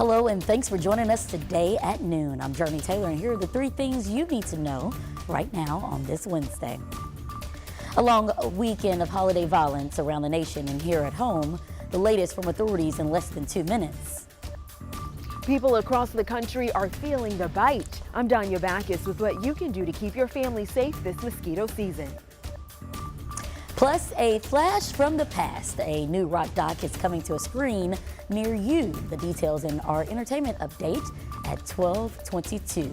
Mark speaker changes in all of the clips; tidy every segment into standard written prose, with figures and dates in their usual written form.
Speaker 1: Hello and thanks for joining us today at noon. I'm Jurnee Taylor and here are the 3 things you need to know right now on this Wednesday. A long weekend of holiday violence around the nation and here at home. The latest from authorities in less than 2 minutes.
Speaker 2: People across the country are feeling the bite. I'm Danya Backus with what you can do to keep your family safe this mosquito season.
Speaker 1: Plus, a flash from the past. A new rock doc is coming to a screen near you. The details in our entertainment update at 12:22.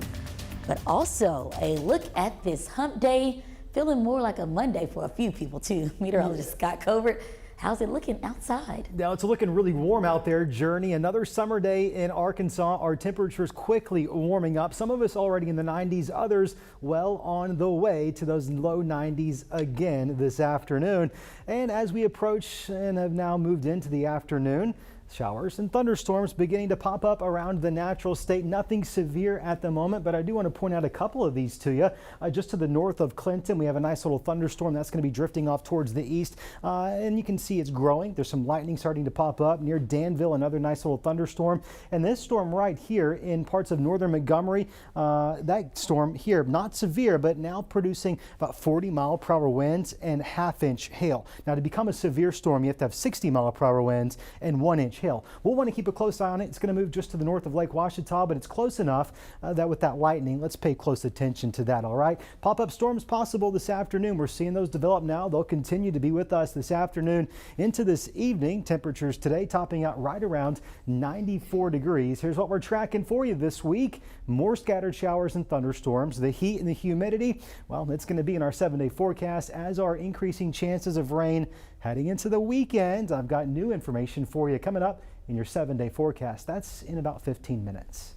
Speaker 1: But also a look at this hump day, feeling more like a Monday for a few people too. Meteorologist Scott Covert, how's it looking outside?
Speaker 3: Now it's looking really warm out there, Jurnee. Another summer day in Arkansas. Our temperatures quickly warming up. Some of us already in the 90s, others well on the way to those low 90s again this afternoon. And as we approach and have now moved into the afternoon, showers and thunderstorms beginning to pop up around the natural state. Nothing severe at the moment, but I do want to point out a couple of these to you. Just to the north of Clinton, we have a nice little thunderstorm that's going to be drifting off towards the east. And you can see it's growing. There's some lightning starting to pop up near Danville, another nice little thunderstorm. And this storm right here in parts of northern Montgomery, that storm here, not severe, but now producing about 40-mile-per-hour winds and half-inch hail. Now to become a severe storm, you have to have 60-mile-per-hour winds and 1-inch hail. We'll want to keep a close eye on it. It's going to move just to the north of Lake Ouachita, but it's close enough that with that lightning, let's pay close attention to that, all right? Pop-up storms possible this afternoon. We're seeing those develop now. They'll continue to be with us this afternoon into this evening. Temperatures today topping out right around 94 degrees. Here's what we're tracking for you this week. More scattered showers and thunderstorms. The heat and the humidity, well, it's going to be in our 7-day forecast, as are increasing chances of rain heading into the weekend. I've got new information for you coming up in your 7-day forecast. That's in about 15 minutes.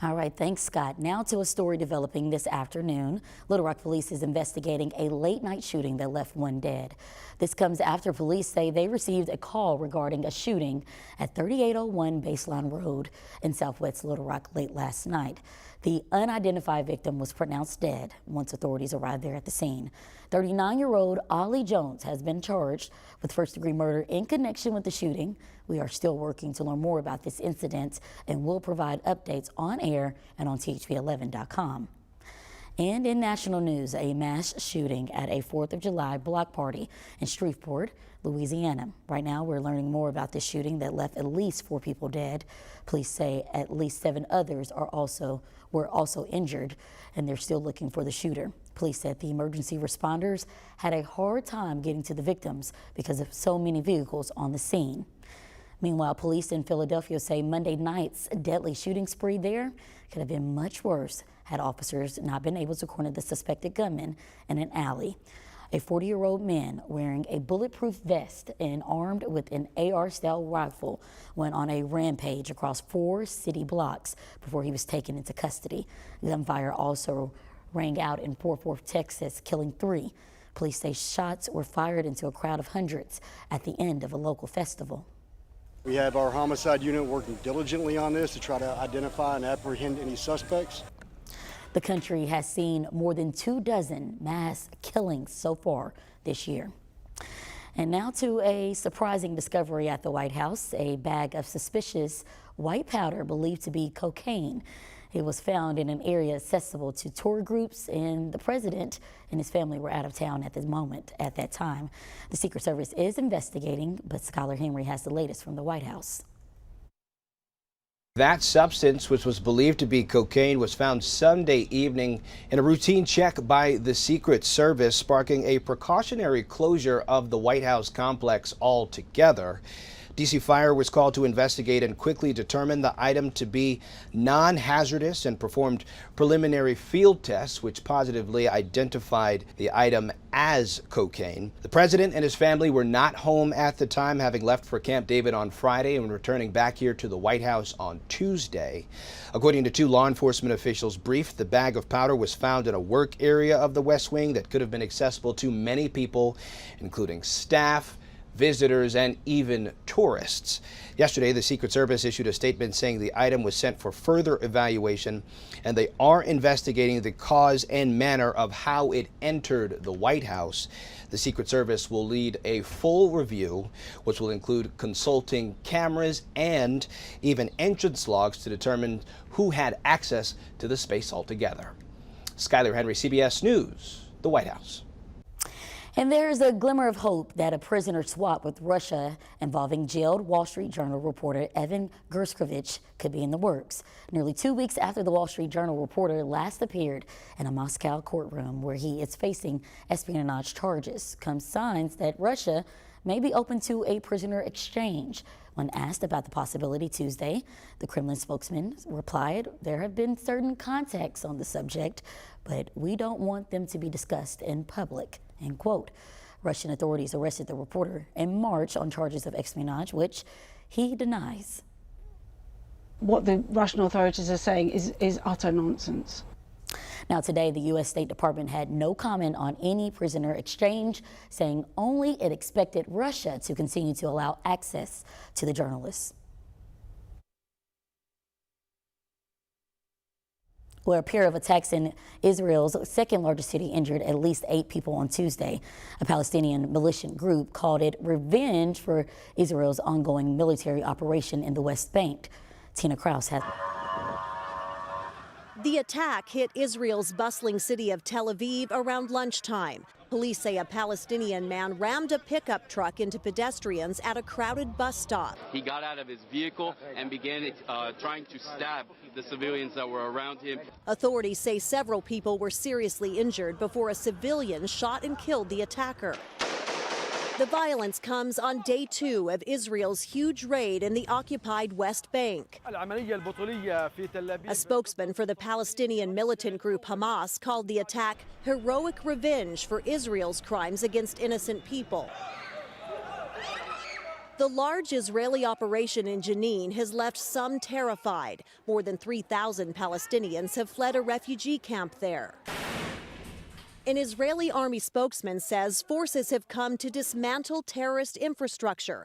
Speaker 1: All right, thanks, Scott. Now to a story developing this afternoon. Little Rock police is investigating a late-night shooting that left 1 dead. This comes after police say they received a call regarding a shooting at 3801 Baseline Road in southwest Little Rock late last night. The unidentified victim was pronounced dead once authorities arrived there at the scene. 39-year-old Ollie Jones has been charged with first-degree murder in connection with the shooting. We are still working to learn more about this incident and will provide updates on air and on THP11.com. And in national news, a mass shooting at a 4th of July block party in Shreveport, Louisiana. Right now, we're learning more about this shooting that left at least 4 people dead. Police say at least 7 others were also injured, and they're still looking for the shooter. Police said the emergency responders had a hard time getting to the victims because of so many vehicles on the scene. Meanwhile, police in Philadelphia say Monday night's deadly shooting spree there could have been much worse had officers not been able to corner the suspected gunman in an alley. A 40-year-old man wearing a bulletproof vest and armed with an AR-style rifle went on a rampage across 4 city blocks before he was taken into custody. Gunfire also rang out in Fort Worth, Texas, killing 3. Police say shots were fired into a crowd of hundreds at the end of a local festival.
Speaker 4: We have our homicide unit working diligently on this to try to identify and apprehend any suspects.
Speaker 1: The country has seen more than 24 mass killings so far this year. And now to a surprising discovery at the White House, a bag of suspicious white powder believed to be cocaine. It was found in an area accessible to tour groups, and the president and his family were out of town at that time. The Secret Service is investigating, but Skylar Henry has the latest from the White House.
Speaker 5: That substance, which was believed to be cocaine, was found Sunday evening in a routine check by the Secret Service, sparking a precautionary closure of the White House complex altogether. DC Fire was called to investigate and quickly determined the item to be non-hazardous and performed preliminary field tests which positively identified the item as cocaine. The president and his family were not home at the time, having left for Camp David on Friday and returning back here to the White House on Tuesday. According to 2 law enforcement officials briefed, the bag of powder was found in a work area of the West Wing that could have been accessible to many people, including staff, visitors, and even tourists. Yesterday, the Secret Service issued a statement saying the item was sent for further evaluation, and they are investigating the cause and manner of how it entered the White House. The Secret Service will lead a full review, which will include consulting cameras and even entrance logs to determine who had access to the space altogether. Skylar Henry, CBS News, the White House.
Speaker 1: And there's a glimmer of hope that a prisoner swap with Russia involving jailed Wall Street Journal reporter Evan Gershkovich could be in the works. Nearly 2 weeks after the Wall Street Journal reporter last appeared in a Moscow courtroom where he is facing espionage charges, comes signs that Russia may be open to a prisoner exchange. When asked about the possibility Tuesday, the Kremlin spokesman replied, "There have been certain contacts on the subject, but we don't want them to be discussed in public." End quote. Russian authorities arrested the reporter in March on charges of espionage, which he denies.
Speaker 6: What the Russian authorities are saying is utter nonsense.
Speaker 1: Now, today, the U.S. State Department had no comment on any prisoner exchange, saying only it expected Russia to continue to allow access to the journalists. Where a pair of attacks in Israel's second largest city injured at least 8 people on Tuesday. A Palestinian militant group called it revenge for Israel's ongoing military operation in the West Bank. Tina Kraus has.
Speaker 7: The attack hit Israel's bustling city of Tel Aviv around lunchtime. Police say a Palestinian man rammed a pickup truck into pedestrians at a crowded bus stop.
Speaker 8: He got out of his vehicle and began trying to stab the civilians that were around him.
Speaker 7: Authorities say several people were seriously injured before a civilian shot and killed the attacker. The violence comes on day 2 of Israel's huge raid in the occupied West Bank. A spokesman for the Palestinian militant group Hamas called the attack heroic revenge for Israel's crimes against innocent people. The large Israeli operation in Jenin has left some terrified. More than 3,000 Palestinians have fled a refugee camp there. An Israeli army spokesman says forces have come to dismantle terrorist infrastructure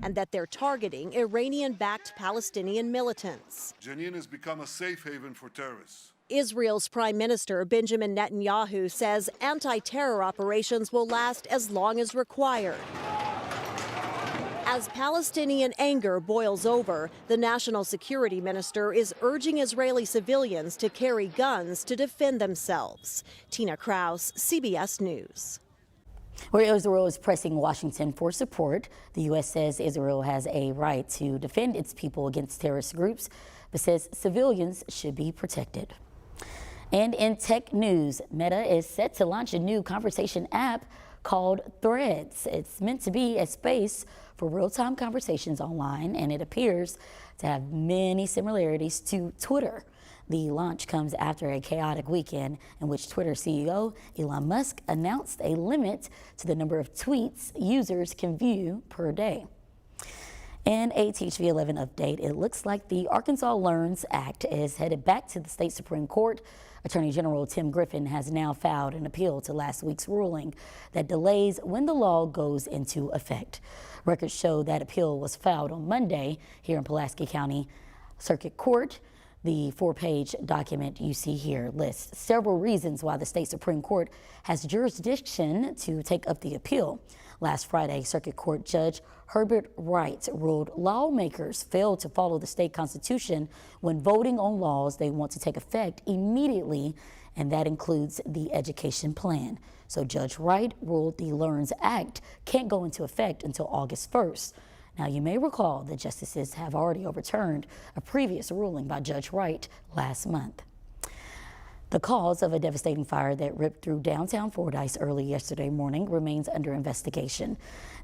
Speaker 7: and that they're targeting Iranian-backed Palestinian militants.
Speaker 9: Jenin has become a safe haven for terrorists.
Speaker 7: Israel's Prime Minister Benjamin Netanyahu says anti-terror operations will last as long as required. As Palestinian anger boils over, the national security minister is urging Israeli civilians to carry guns to defend themselves. Tina Kraus, CBS News.
Speaker 1: Where Israel is pressing Washington for support, the U.S. says Israel has a right to defend its people against terrorist groups, but says civilians should be protected. And in tech news, Meta is set to launch a new conversation app called Threads. It's meant to be a space for real-time conversations online, and it appears to have many similarities to Twitter. The launch comes after a chaotic weekend in which Twitter CEO Elon Musk announced a limit to the number of tweets users can view per day. In a Teach V11 update, it looks like the Arkansas Learns Act is headed back to the state Supreme Court. Attorney General Tim Griffin has now filed an appeal to last week's ruling that delays when the law goes into effect. Records show that appeal was filed on Monday here in Pulaski County Circuit Court. The 4-page document you see here lists several reasons why the state Supreme Court has jurisdiction to take up the appeal. Last Friday, Circuit Court Judge Herbert Wright ruled lawmakers failed to follow the state constitution when voting on laws they want to take effect immediately, and that includes the education plan. So Judge Wright ruled the Learns Act can't go into effect until August 1st. Now, you may recall that justices have already overturned a previous ruling by Judge Wright last month. The cause of a devastating fire that ripped through downtown Fordyce early yesterday morning remains under investigation.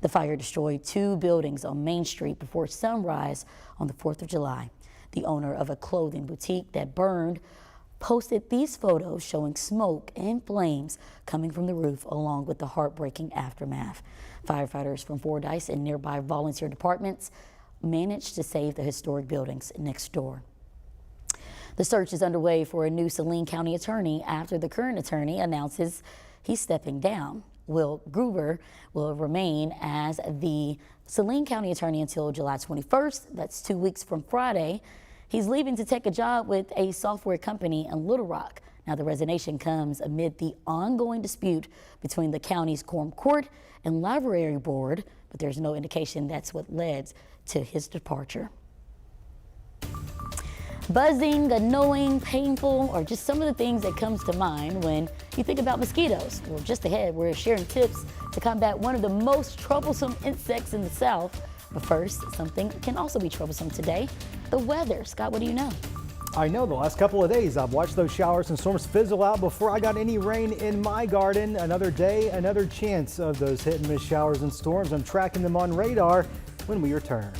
Speaker 1: The fire destroyed 2 buildings on Main Street before sunrise on the 4th of July. The owner of a clothing boutique that burned posted these photos showing smoke and flames coming from the roof along with the heartbreaking aftermath. Firefighters from Fordyce and nearby volunteer departments managed to save the historic buildings next door. The search is underway for a new Saline County attorney after the current attorney announces he's stepping down. Will Gruber will remain as the Saline County attorney until July 21st. That's 2 weeks from Friday. He's leaving to take a job with a software company in Little Rock. Now, the resignation comes amid the ongoing dispute between the county's Quorum Court and Library Board, but there's no indication that's what led to his departure. Buzzing, annoying, painful, or just some of the things that comes to mind when you think about mosquitoes. Well, just ahead, we're sharing tips to combat one of the most troublesome insects in the South. But first, something can also be troublesome today, the weather. Scott, what do you know?
Speaker 3: I know the last couple of days I've watched those showers and storms fizzle out before I got any rain in my garden. Another day, another chance of those hit and miss showers and storms. I'm tracking them on radar when we return.